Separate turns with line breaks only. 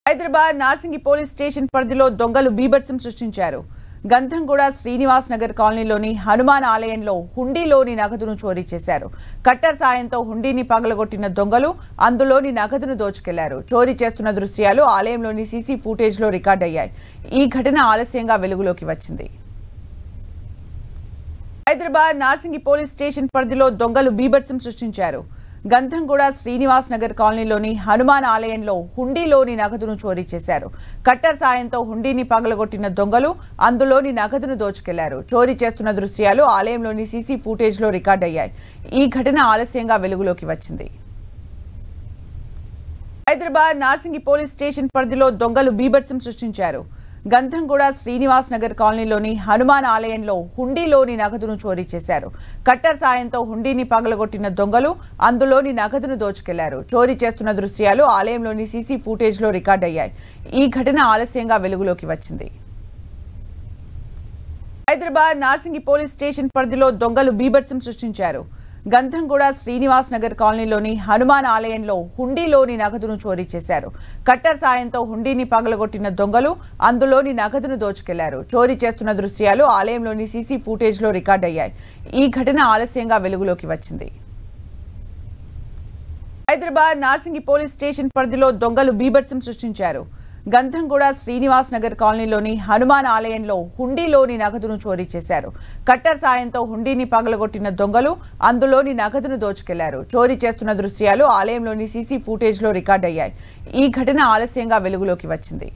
Hyderabad Narsingi police station పరిధిలో దొంగలు బీభత్సం సృష్టించారు. గంధంగూడ శ్రీనివాస్ నగర్ కాలనీలోని హనుమాన్ ఆలయంలో హుండీలోని నగదును చోరీ చేశారు. కట్టర్ సాయంతో హుండీని పగలగొట్టిన దొంగలు అందులోని నగదును దోచుకెళ్లారు. చోరీ చేస్తున్న దృశ్యాలు ఆలయంలోని సీసీ ఫుటేజ్లో రికార్డయ్యాయి. ఈ ఘటన ఆలస్యంగా వెలుగులోకి వచ్చింది. హైదరాబాద్ నార్సింగి పోలీస్ స్టేషన్ పరిధిలో దొంగలు బీభత్సం సృష్టించారు. గంధంగూడ శ్రీనివాస్ నగర్ కాలనీలోని హనుమాన్ ఆలయంలో హుండీలోని నగదును చోరీ చేశారు. కట్టర్ సాయంతో హుండీని పగలగొట్టిన దొంగలు అందులోని నగదును దోచుకెళ్లారు. చోరీ చేస్తున్న దృశ్యాలు ఆలయంలోని సీసీ ఫుటేజ్లో రికార్డయ్యాయి. ఈ ఘటన ఆలస్యంగా వెలుగులోకి వచ్చింది. హైదరాబాద్ నార్సింగి పోలీస్ స్టేషన్ పరిధిలో దొంగలు బీభత్సం సృష్టించారు. గంధంగూడ శ్రీనివాస్ నగర్ కాలనీలోని హనుమాన్ ఆలయంలో హుండీలోని నగదును చోరీ చేశారు. కట్టర్ సాయంతో హుండీని పగలగొట్టిన దొంగలు అందులోని నగదును దోచుకెళ్లారు. చోరీ చేస్తున్న దృశ్యాలు ఆలయంలోని సీసీ ఫుటేజ్లో రికార్డయ్యాయి. ఈ ఘటన ఆలస్యంగా వెలుగులోకి వచ్చింది. హైదరాబాద్ నార్సింగి పోలీస్ స్టేషన్ పరిధిలో దొంగలు బీభత్సం సృష్టించారు. గంధంగూడ శ్రీనివాస్ నగర్ కాలనీలోని హనుమాన్ ఆలయంలో హుండీలోని నగదును చోరీ చేశారు. కట్టర్ సాయంతో హుండీని పగలగొట్టిన దొంగలు అందులోని నగదును దోచుకెళ్లారు. చోరీ చేస్తున్న దృశ్యాలు ఆలయంలోని సీసీ ఫుటేజ్లో రికార్డయ్యాయి. ఈ ఘటన ఆలస్యంగా వెలుగులోకి వచ్చింది. హైదరాబాద్ నార్సింగి పోలీస్ స్టేషన్ పరిధిలో దొంగలు బీభత్సం సృష్టించారు. గంధంగూడ శ్రీనివాస్ నగర్ కాలనీలోని హనుమాన్ ఆలయంలో హుండీలోని నగదును చోరీ చేశారు. కట్టర్ సాయంతో హుండీని పగలగొట్టిన దొంగలు అందులోని నగదును దోచుకెళ్లారు. చోరీ చేస్తున్న దృశ్యాలు ఆలయంలోని సీసీ ఫుటేజ్లో రికార్డయ్యాయి. ఈ ఘటన ఆలస్యంగా వెలుగులోకి వచ్చింది.